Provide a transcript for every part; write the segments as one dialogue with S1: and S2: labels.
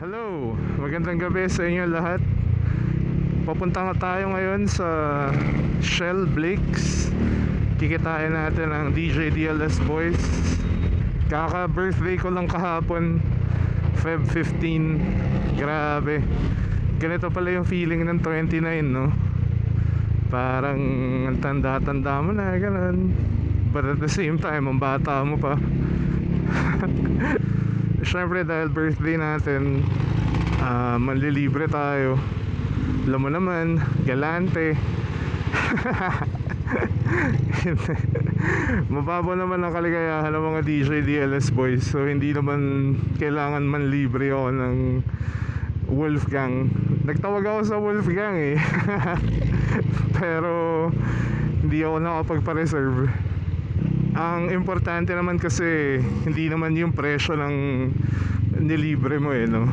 S1: Hello, magandang gabi sa inyo lahat. Papunta nga tayo ngayon sa Shell Blake's. Kikitain natin ang DJ DLS Boys. Kaka-birthday ko lang kahapon, Feb 15. Grabe. Ganito pala yung feeling ng 29, no? Parang ang tanda-tanda mo na, ganun. But at the same time, ang bata mo pa. Siyempre dahil birthday natin, manlilibre tayo. Alam mo naman, galante. Mababaw naman ang kaligayahan ng mga DJ DLS boys. So hindi naman kailangan manlibre ako ng Wolfgang. Nagtawag ako sa Wolfgang eh. Pero hindi ako nakapagpa-reserve. Ang importante naman kasi hindi naman yung presyo ng nilibre mo eh, no?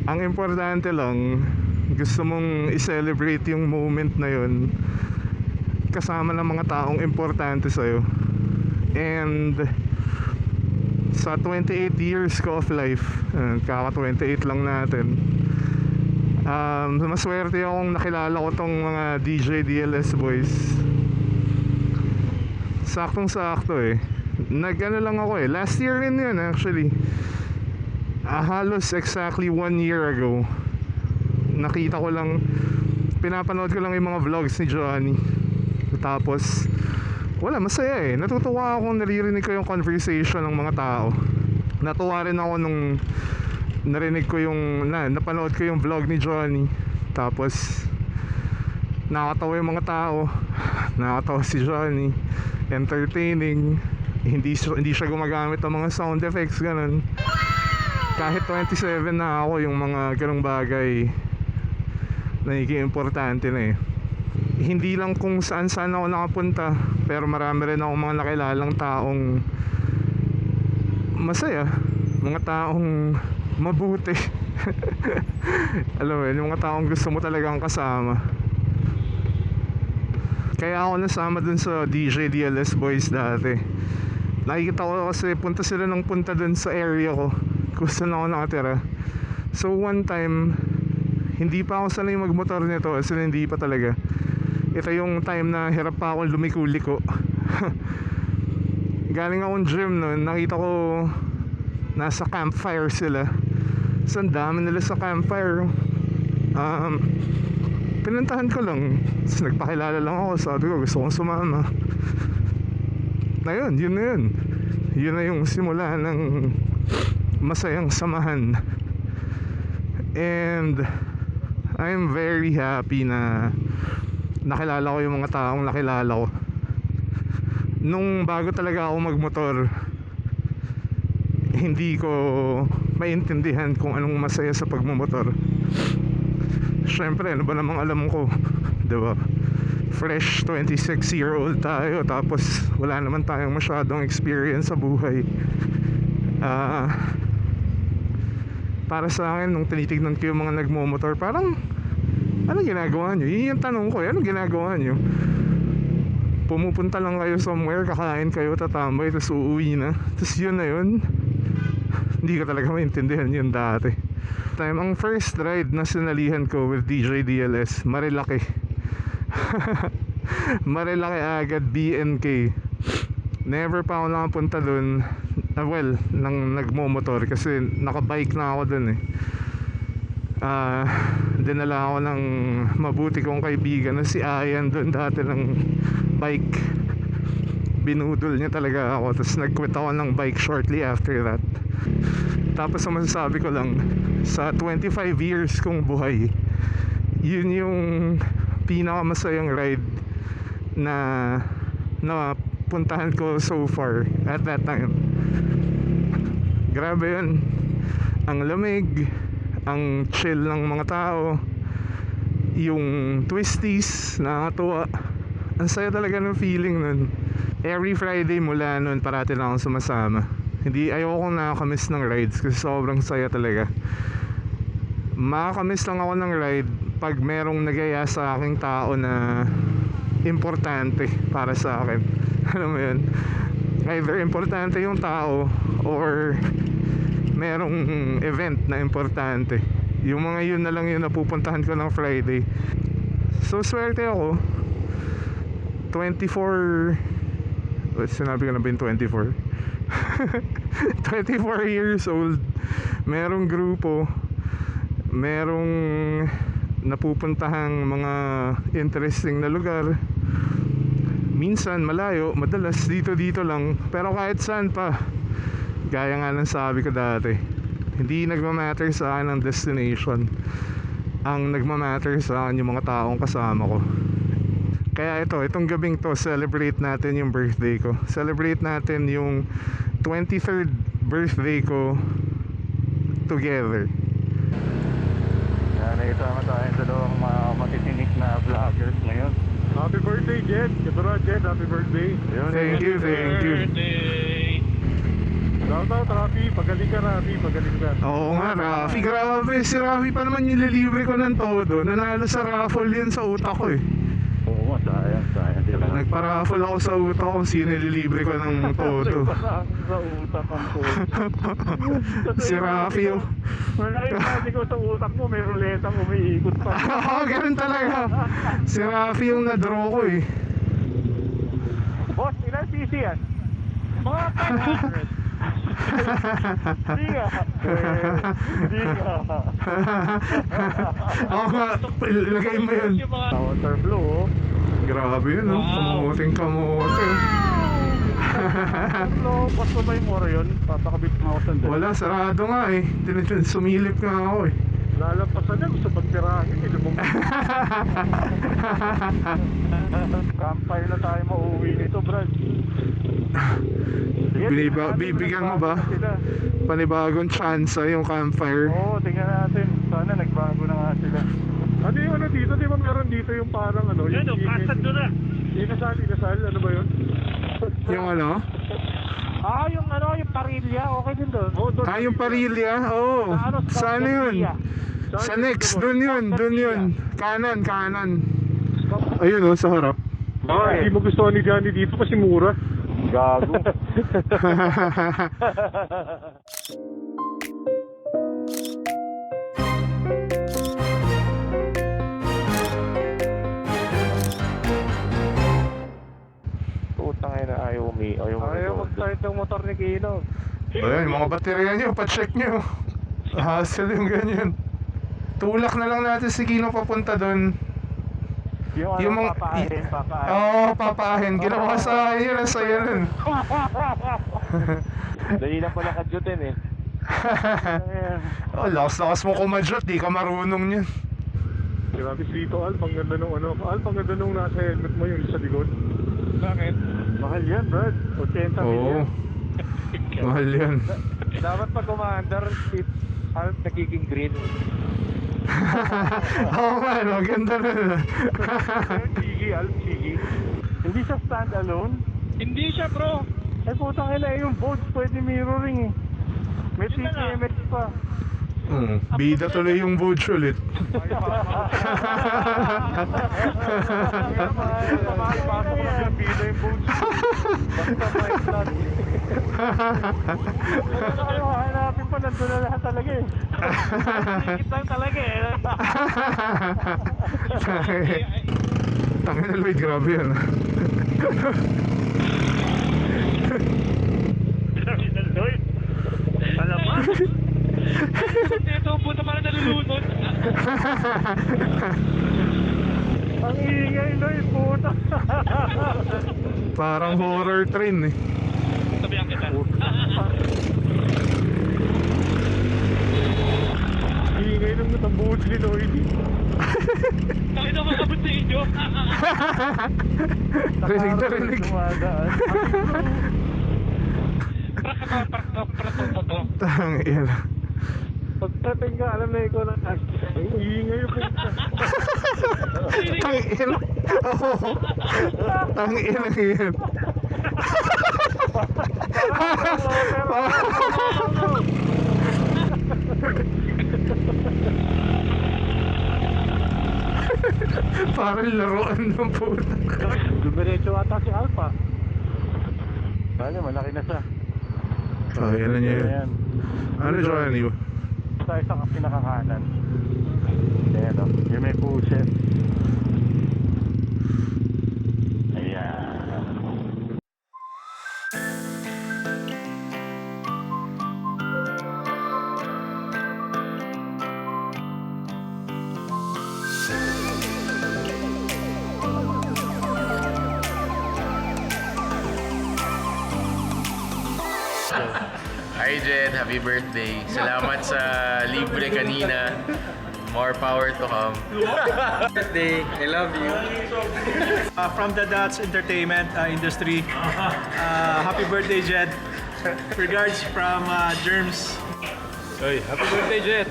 S1: Ang importante lang, gusto mong i-celebrate yung moment na yun kasama ng mga taong importante sa'yo. And sa 28 years ko of life, kaka 28 lang natin, maswerte akong nakilala ko tong mga DJ DLS boys. Saktong-sakto eh. Nag-ano lang ako eh. Last year rin yun actually. Halos exactly 1 year ago. Nakita ko lang, pinapanood ko lang yung mga vlogs ni Johnny. Tapos, wala, masaya eh. Natutuwa ako naririnig ko yung conversation ng mga tao. Natuwa rin ako nung narinig ko yung, napanood ko yung vlog ni Johnny. Tapos, nakatawa yung mga tao. Nakatawa si Johnny. Entertaining. Hindi siya gumagamit ng mga sound effects, ganun. Kahit 27 na ako, yung mga ganung bagay nagiging importante na eh. Hindi lang kung saan ako nakapunta, pero marami rin ako mga nakilalang taong masaya, mga taong mabuti. Alam mo yun, yung mga taong gusto mo talagang kasama. Kaya ako nasama dun sa DJ DLS Boys dati. Nakikita ko kasi punta sila ng punta dun sa area ko kung saan ako nakatira. So one time, hindi pa ako sanay magmotor nito kasi hindi pa talaga. Ito yung time na hirap pa akong lumiko-liko. Galing akong gym noon, nakita ko nasa campfire sila. So ang dami nila sa campfire. Pinuntahan ko lang. Tapos nagpakilala lang ako. Sabi ko gusto kong sumama. Yun na yun. Yun na yung simula ng masayang samahan. And I'm very happy na nakilala ko yung mga taong nakilala ko. Nung bago talaga ako magmotor, hindi ko maintindihan kung anong masaya sa pagmumotor. Siyempre, ano ba namang alam ko, diba? Fresh 26-year-old tayo, tapos wala naman tayong masyadong experience sa buhay. Para sa akin, nung tinitignan ko yung mga nagmumotor, parang ano ginagawa nyo? Yun yung tanong ko, ano ginagawa nyo? Pumupunta lang kayo somewhere, kakain kayo, tatambay, tapos uuwi na. Tapos yun na yun. Hindi ko talaga maintindihan yun dati. Ang first ride na sinalihan ko with DJ DLS, Marilaki. Marilaki agad, BNK. Never pa ako nakapunta dun. Well, nang nagmomotor kasi nakabike na ako dun eh. Dinala ako ng mabuti kong kaibigan na si Ayan dun dati ng bike. Binudol niya talaga ako. Tapos nag-quit ako ng bike shortly after that. Tapos ang masasabi ko lang, sa 25 years kong buhay, yun yung pinakamasayang ride na puntahan ko so far at that time. Grabe yun. Ang lamig, ang chill ng mga tao, yung twisties, nakakatuwa. Ang saya talaga ng feeling nun. Every Friday mula nun, parati lang akong sumasama. Hindi, ayokong nakakamiss ng rides kasi sobrang saya talaga. Makakamiss lang ako ng ride pag merong nagaya sa aking tao na importante para sa akin. Alam mo yun? Either importante yung tao or merong event na importante. Yung mga yun na lang yung napupuntahan ko ng Friday. So swerte ako. 24 sinabi ko na ba yung 24? 24 years old, merong grupo, merong napupuntahang mga interesting na lugar. Minsan malayo, madalas dito lang. Pero kahit saan pa, gaya nga ng sabi ko dati, hindi nagmamatter sa akin ang destination. Ang nagmamatter sa akin yung mga taong kasama ko. Kaya itong gabing to, celebrate natin yung birthday ko. Celebrate natin yung 23rd birthday ko together.
S2: Nakisama tayo sa dalawang mga matitinik na vloggers ngayon. Happy birthday, Jed! Kabara, Jed, happy birthday!
S1: Thank you.
S2: Shoutout, Rafi! Pagaling ka, Rafi! Pagaling ka!
S1: Oo nga, Rafi. Grabe, si Rafi pa naman yung nililibre ko ng todo. Nanalo sa raffle yun sa utak ko eh.
S2: Oo, sayang. Diba?
S1: Nagpa-raffle ako sa utak kung sino nililibre ko ng todo.
S2: Sa utak ang todo.
S1: Si Rafi oh.
S2: Wala yung kasi ko sa utak mo, may ruletang umiikot pa.
S1: Oo, ganun talaga. Si Rafi yung na-draw ko eh.
S2: Boss, ilan cc yan? Mga 500. Hindi nga.
S1: Oo nga, ilagay mo yun.
S2: Counter blow, oh.
S1: Grabe yun oh. Kamuting.
S2: Boss mo ba yung moro yun? Papakabit mo ako sandali.
S1: Wala, sarado nga eh. Sumilip nga ako eh.
S2: Lalampasan na, gusto pagtirahin eh. Campfire na tayo mauwi nito, Brad.
S1: Bibigyan mo ba? Panibagong chance yung campfire.
S2: Oo, tingnan natin. Sana nagbago na nga sila. Ano yung ano dito? Di ba meron dito yung parang ano? Yan o, kasad doon na. Inasal, ano ba yun?
S1: Yung ano?
S2: Yung ano, yung parilya, okay din doon.
S1: Yung parilya? Oo. Saan yun? Sa next, dun yun. Kanan. Ayun oh, sa harap.
S2: Hindi mo gusto ni Johnny dito kasi mura. Gago. Tutang na ayaw mag-start ng motor ni Kino.
S1: Ayun, mga baterya nyo, pa-check nyo. Hassle yung ganyan. Tulak na lang natin si Kino papunta dun.
S2: Yung mga papahin.
S1: Oo, papahin. Ginawa sa akin yun, nasa yun.
S2: Dali lang pala kadyutin eh.
S1: Oh, lakas mo kumadyot, di ka marunong yun.
S2: Grabe dito, Al, pang ganda nung nasa helmet mo yung sa likod. Bakit? Mahal yan, Brad. 80
S1: Oo.
S2: million.
S1: Mahal yan.
S2: Dapat pag commander, Al, nagiging green.
S1: Oo nga, no? Ganda na.
S2: Chigi, Al, chigi. Hindi siya stand-alone?
S3: Hindi siya, bro.
S2: Putang ina, yung boats pwede mirroring eh. May TPMS pa.
S1: Bida tuloy yung Vogue ulit.
S2: Pasok lang yung bida yung boats. Basta may flat. Ano kayo hanapin pa, nandun na lahat talaga eh. Sikit lang talaga eh.
S1: Tangin na Lloyd, grabe yan.
S3: Alam mo? Ito, puta para nalulunod.
S2: Ang ingay na yung puta.
S1: Parang horror train eh.
S3: Sabihan kita.
S2: Ingay nung natambuhod ni Lloyd.
S3: Nakita mo sabot sa inyo.
S1: Rinig. Tangin.
S2: Pagdating ka, alam na ikaw ng actor. Ang ingay yung puta.
S1: Tangin. Oo. Tangin ang yan. Parang laruan ng puta.
S2: Dumiretso ata si Alpha. Kaya malaki na siya.
S1: Kaya na niya yun.
S2: Ayan.
S1: Ano Johnny?
S2: Tayo sa pinakakanan. Ayan o, yung may puset. Ayan.
S4: Hi Jed, happy birthday. Salamat sa libre kanina. More power to come.
S3: Birthday, I love you. From the Dots Entertainment industry. Happy birthday, Jed. Regards from Germs.
S5: Hey, happy birthday, Jet!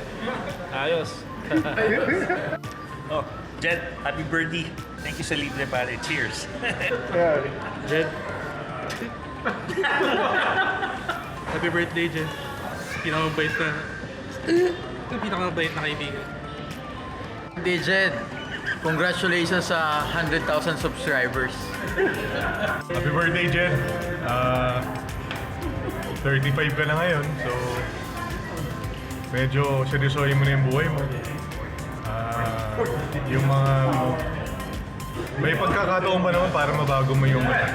S5: Ayos!
S6: Oh, Jed, happy birthday. Thank you sa libre pare. Cheers.
S5: Jet! Happy birthday, Jet! Pinakamabait na... Pinakamabait na kaibigan.
S4: Birthday Jed, congratulations sa 100,000 subscribers.
S2: Happy birthday, Jen. 35 ka na ngayon, so medyo seryosohin mo na yung buhay mo. Yung mga... May pagkakataon ba naman para mabago mo yung mga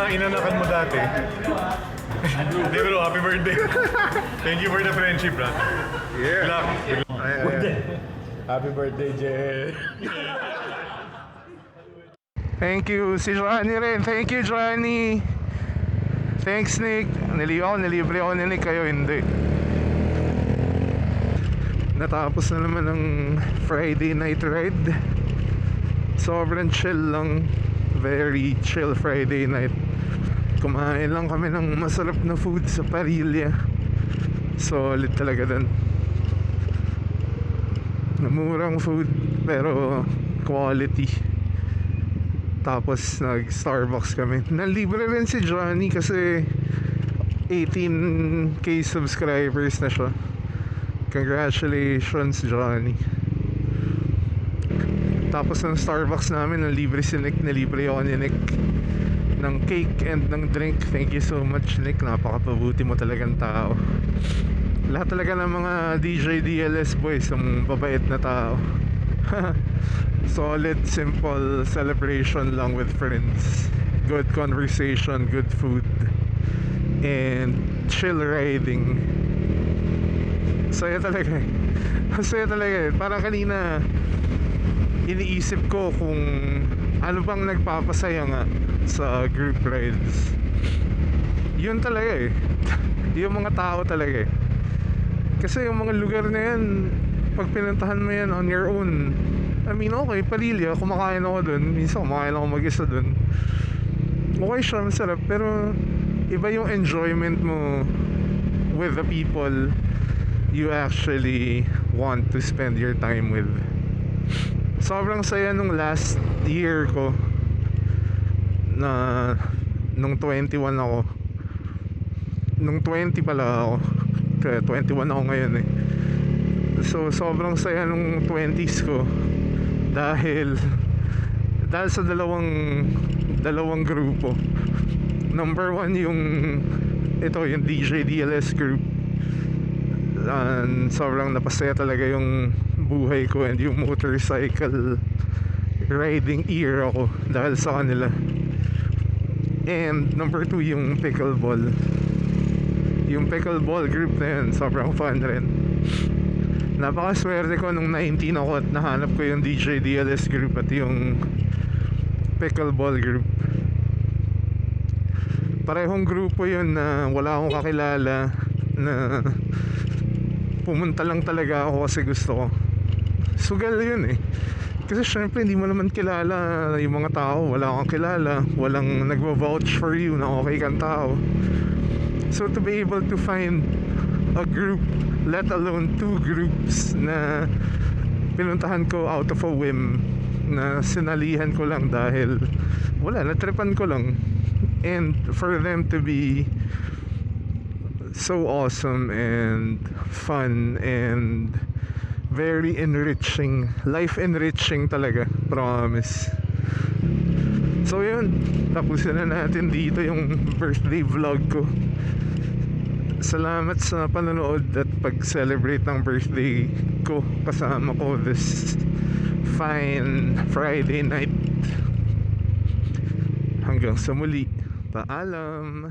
S2: inanakan mo dati. Hindi, pero happy birthday. Thank you for the friendship, brother. Yeah. Good luck. Happy birthday, Jen.
S1: Thank you. Si Johnny rin. Thank you, Johnny. Thanks, Nick. Nilibre ako ni Nick. Kayo hindi. Natapos na naman ang Friday night ride. Sobrang chill lang. Very chill Friday night. Kumain lang kami ng masarap na food sa Parilla. Solid talaga dun. Murang food pero quality. Tapos nag-Starbucks kami. Nalibre rin si Johnny kasi 18k subscribers na siya. Congratulations, Johnny. Tapos ng Starbucks namin, nalibre si Nick. Nalibre ako ni Nick ng cake and ng drink. Thank you so much, Nick. Napakapabuti mo talagang tao. Lahat talaga ng mga DJ DLS boys ang babait na tao. Solid, simple celebration lang with friends. Good conversation, good food, and chill riding. Saya talaga eh. Saya talaga eh. Parang kanina iniisip ko kung ano bang nagpapasaya nga sa group rides. Yun talaga eh. Yung mga tao talaga eh. Kasi yung mga lugar na yan, pag pinuntahan mo yan on your own, I mean, okay, Parilla, kumakain ako dun. Minsan kumakain ako mag-isa dun. Okay siya, masarap. Pero iba yung enjoyment mo with the people you actually want to spend your time with. Sobrang saya nung last year ko na nung 21 ako. Nung 20 pala ako. Kaya 21 ako ngayon eh. So sobrang saya nung 20s ko dahil sa dalawang grupo. Number 1 yung DJ DLS group. Sobrang napasaya talaga yung buhay ko and yung motorcycle riding era ko dahil sa kanila. And number 2 yung pickleball. Yung pickleball group na yun, sobrang fun rin. Napakaswerte ko nung 19 ako at nahanap ko yung DJ DLS group at yung pickleball group. Parehong grupo yun na wala akong kakilala, na pumunta lang talaga ako kasi gusto ko. Sugal yun eh. Kasi syempre hindi mo naman kilala yung mga tao, wala kang kilala, walang nagvo-vouch for you na okay kang tao. So to be able to find a group, let alone 2 groups na pinuntahan ko out of a whim, na sinalihan ko lang dahil wala, natripan ko lang, and for them to be so awesome and fun and very enriching, life enriching talaga, promise. So yun, tapusin na natin dito yung birthday vlog ko. Salamat sa panonood at pag-celebrate ng birthday ko kasama ko this fine Friday night. Hanggang sa muli, paalam.